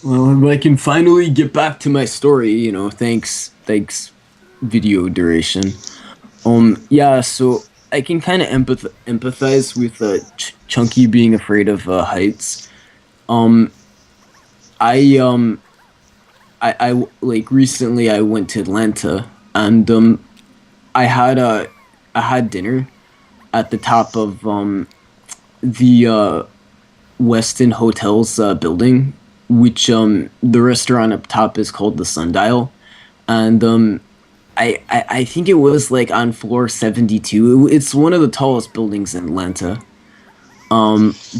Well, I can finally get back to my story, thanks video duration. Yeah, so I can kind of empathize with Chunky being afraid of heights. Um, I like recently I went to Atlanta and I had dinner at the top of the Westin Hotel's building, which the restaurant up top is called the Sundial, and I think it was like on floor 72. It's one of the tallest buildings in Atlanta.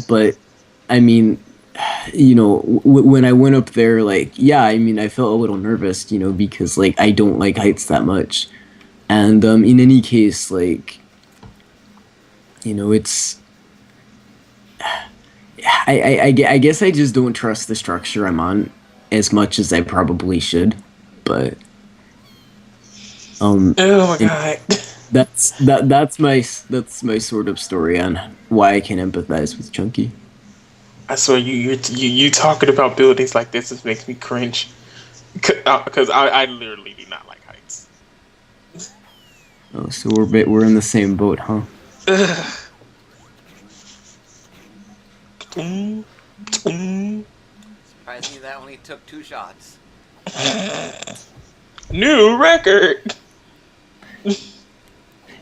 But I mean, when I went up there, like, yeah, I mean, I felt a little nervous, because like I don't like heights that much, and in any case, like, it's I guess I just don't trust the structure I'm on as much as I probably should, but um, Oh my and god. that's my sort of story on why I can empathize with Chunky. I swear you talking about buildings like this just makes me cringe. Because I literally do not like heights. Oh, so we're in the same boat, huh? Ugh. Mm, mm. Surprisingly, that only took 2 shots. New record.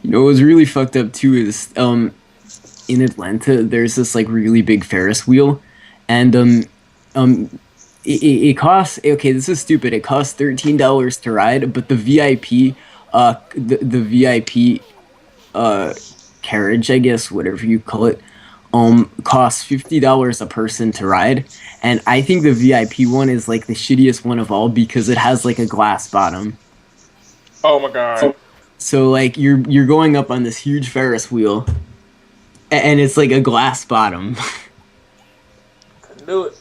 What was really fucked up too is in Atlanta there's this like really big Ferris wheel, and um it costs, okay, this is stupid. It costs $13 to ride, but the VIP the VIP uh carriage, I guess, whatever you call it, costs $50 a person to ride. And I think the VIP one is like the shittiest one of all because it has like a glass bottom. Oh my god. So like you're going up on this huge Ferris wheel, and it's like a glass bottom. Couldn't do it.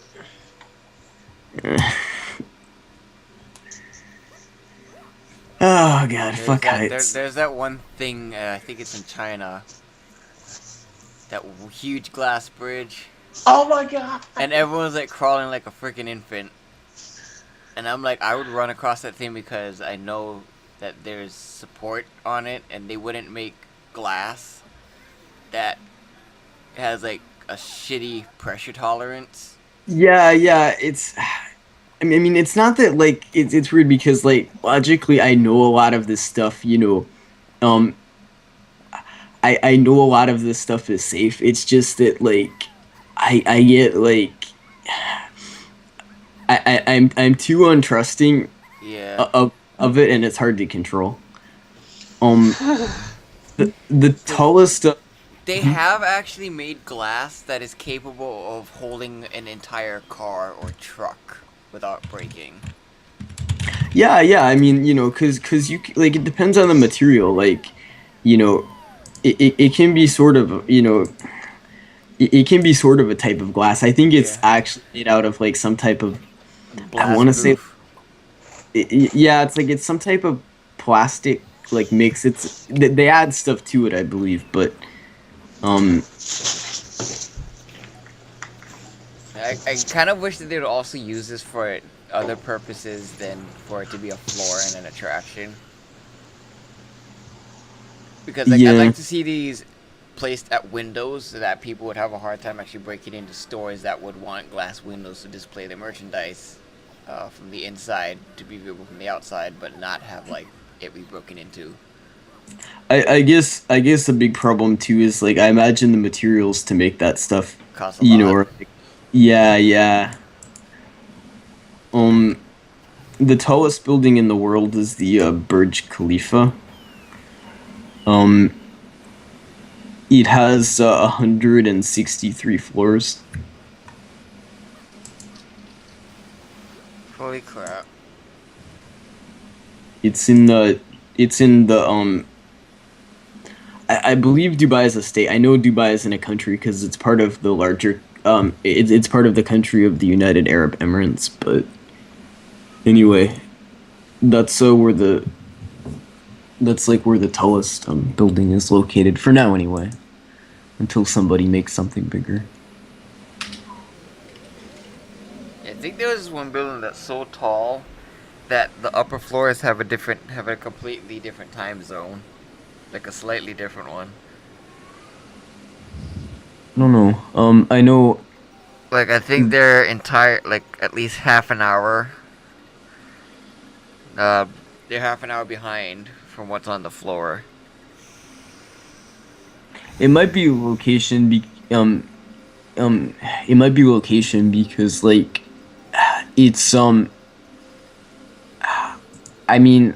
Oh god, There's fuck that. heights. There's that one thing. I think it's in China. That huge glass bridge, Oh my god. and everyone's like crawling like a freaking infant. And I'm like, I would run across that thing because I know that there's support on it, and they wouldn't make glass that has like a shitty pressure tolerance. Yeah, yeah, it's. I mean, it's not that like it's weird because like logically I know a lot of this stuff. Um, I know a lot of this stuff is safe. It's just that like I get like I'm too untrusting Yeah. of it, and it's hard to control. Um, the tallest. They have actually made glass that is capable of holding an entire car or truck without breaking. Yeah, yeah. I mean, cause like it depends on the material. Like, you know, it can be sort of, it can be sort of a type of glass. I think it's Yeah. actually made out of like some type of, I Blast want to say, proof. yeah, it's like it's some type of plastic like mix. They add stuff to it, I believe, but um, I kind of wish that they would also use this for other purposes than for it to be a floor and an attraction. Because like I'd yeah. like to see these placed at windows so that people would have a hard time actually breaking into stores that would want glass windows to display their merchandise from the inside to be viewable from the outside, but not have like it be broken into. I guess a big problem too is like I imagine the materials to make that stuff, Costs a lot. are like, yeah, yeah. Um, the tallest building in the world is the Burj Khalifa. Um, it has 163 floors. Holy crap! It's in the it's in the I believe Dubai is a state. I know Dubai isn't a country because it's part of the larger it's part of the country of the United Arab Emirates. But anyway, that's where the that's like where the tallest building is located for now anyway, until somebody makes something bigger. I think there was one building that's so tall that the upper floors have a completely different time zone, like a slightly different one. I don't know. I know. Like I think they're entire like at least half an hour. Uh, they're half an hour behind from what's on the floor. It might be location. Um, it might be location because like it's I mean,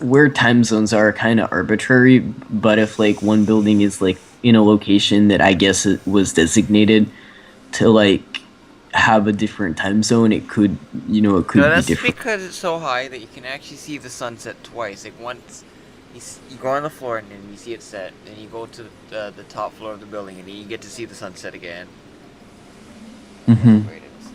where time zones are kind of arbitrary, but if like one building is like in a location that I guess it was designated to like have a different time zone, it could, it No, could be that's different. because it's so high that you can actually see the sunset twice. Like once you go on the floor and then you see it set, then you go to the top floor of the building and then you get to see the sunset again. That's how Hmm. great it is.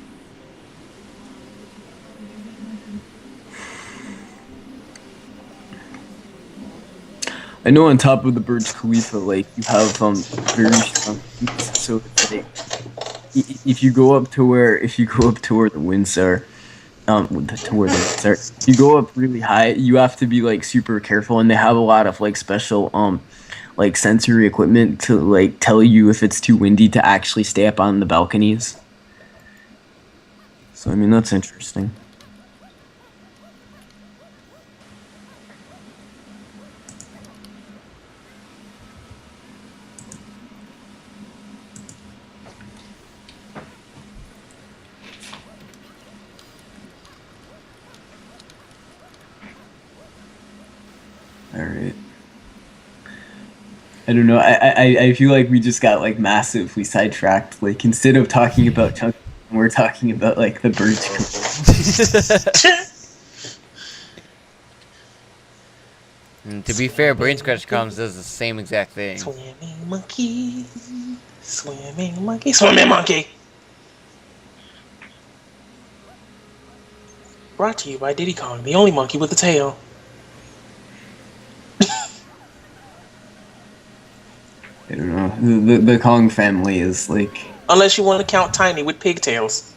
I know on top of the Burj Khalifa, like you have very strong winds, so it's like if you go up to where the winds are, to where the winds are, if you go up really high, you have to be like super careful, and they have a lot of like special like sensory equipment to like tell you if it's too windy to actually stay up on the balconies. So I mean that's interesting. All right. I don't know. I feel like we just got like massively sidetracked. Like instead of talking about chunks, we're talking about like the Burj Khalifa. And to be fair, Brain Scratch Comms does the same exact thing. Swimming monkey, swimming monkey, swimming monkey. Brought to you by Diddy Kong, the only monkey with a tail. I don't know. The Kong family is like Unless you want to count Tiny with pigtails.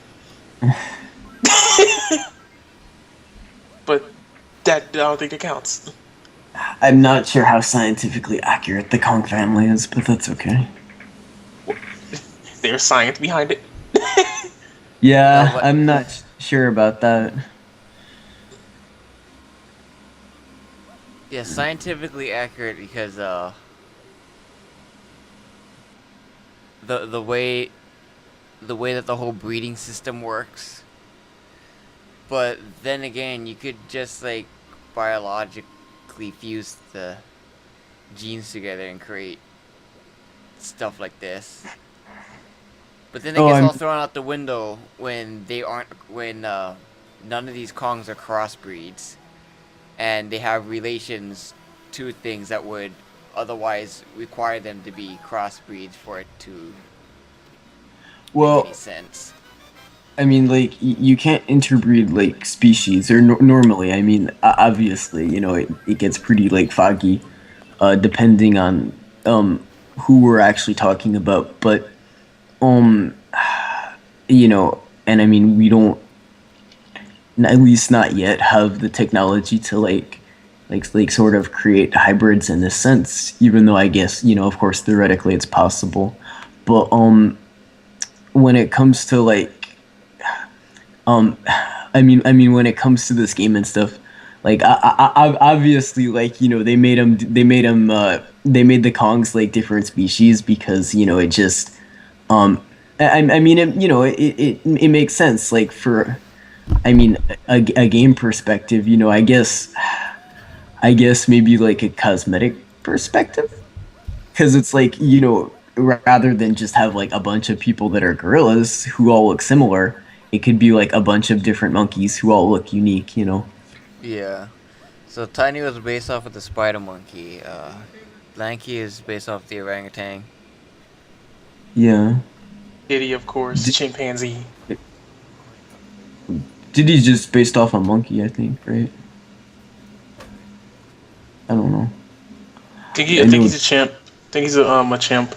But that I don't think it counts. I'm not sure how scientifically accurate the Kong family is, but that's okay. There's science behind it. Yeah, No, but- I'm not sure about that. Yeah, scientifically accurate because the way that the whole breeding system works. But then again, you could just like biologically fuse the genes together and create stuff like this. But then it Oh, gets I'm all thrown out the window when none of these Kongs are crossbreeds, and they have relations to things that would otherwise require them to be crossbreeds for it to make well. any sense. I mean, like you can't interbreed like species, or normally. I mean, obviously, it gets pretty like foggy, depending on who we're actually talking about. But um, and I mean, we don't, at least not yet, have the technology to like sort of create hybrids in this sense. Even though I guess of course theoretically it's possible, but when it comes to like I mean, when it comes to this game and stuff, like obviously, like they made the Kongs like different species because it just I mean it makes sense like for I mean a game perspective, I guess maybe like a cosmetic perspective because it's like rather than just have like a bunch of people that are gorillas who all look similar, it could be like a bunch of different monkeys who all look unique. Yeah. So Tiny was based off of the spider monkey. Lanky is based off the orangutan. Yeah. Diddy, of course, D- chimpanzee. Diddy's just based off a monkey, I think, right? I don't know. I I think know he's a chimp. I think he's a chimp.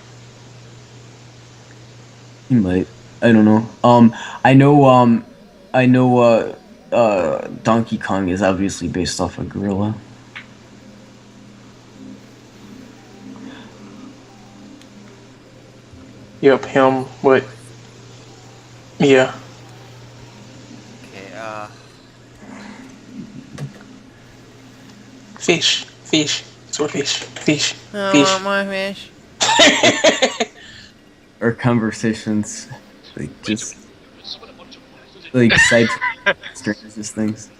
he might. I don't know. I know I know Donkey Kong is obviously based off a gorilla. Yep, him. What? Yeah. Okay, Fish. Fish. Swordfish. Fish. I Fish. want my fish. Or conversations, like just like side strangest things.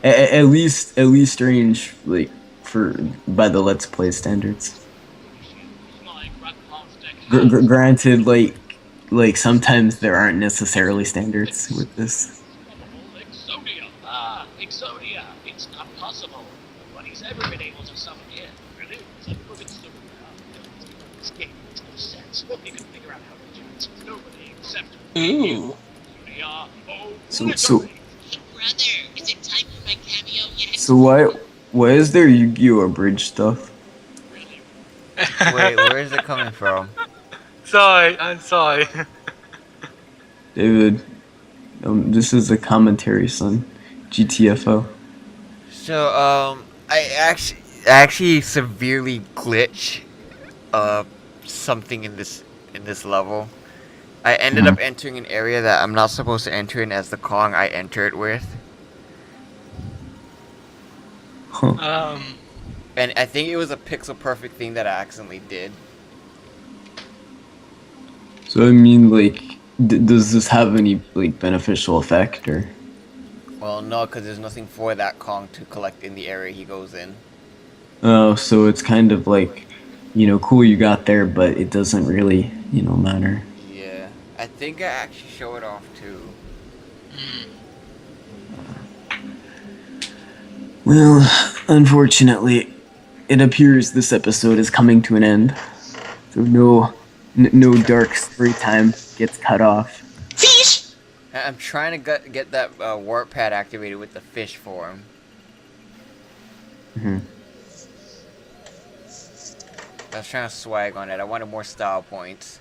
At least strange, like for by the Let's Play standards. Granted, like sometimes there aren't necessarily standards with this. Exodia! Exodia! It's not possible. Nobody's ever been able to summon it. Really? It's like moving through. This game makes no sense. Nobody can figure out how to do it. Nobody except Ooh. Exodia. Oh, So Brother, is it time for my cameo yet? so why is there Yu-Gi-Oh abridged stuff? Wait, where is it coming from? Sorry, I'm sorry. David, this is a commentary, son. GTFO. So, I actually severely glitch, something in this level. I ended up entering an area that I'm not supposed to enter in as the Kong I enter it with. Huh. And I think it was a pixel perfect thing that I accidentally did. So I mean, like, does this have any like beneficial effect or? Well, no, because there's nothing for that Kong to collect in the area he goes in. Oh, so it's kind of like, cool you got there, but it doesn't really, matter. Yeah, I think I actually show it off too. Well, unfortunately, it appears this episode is coming to an end. So no dark story time gets cut off. Fish. I'm trying to get that warp pad activated with the fish form. Mm-hmm. I was trying to swag on it. I wanted more style points.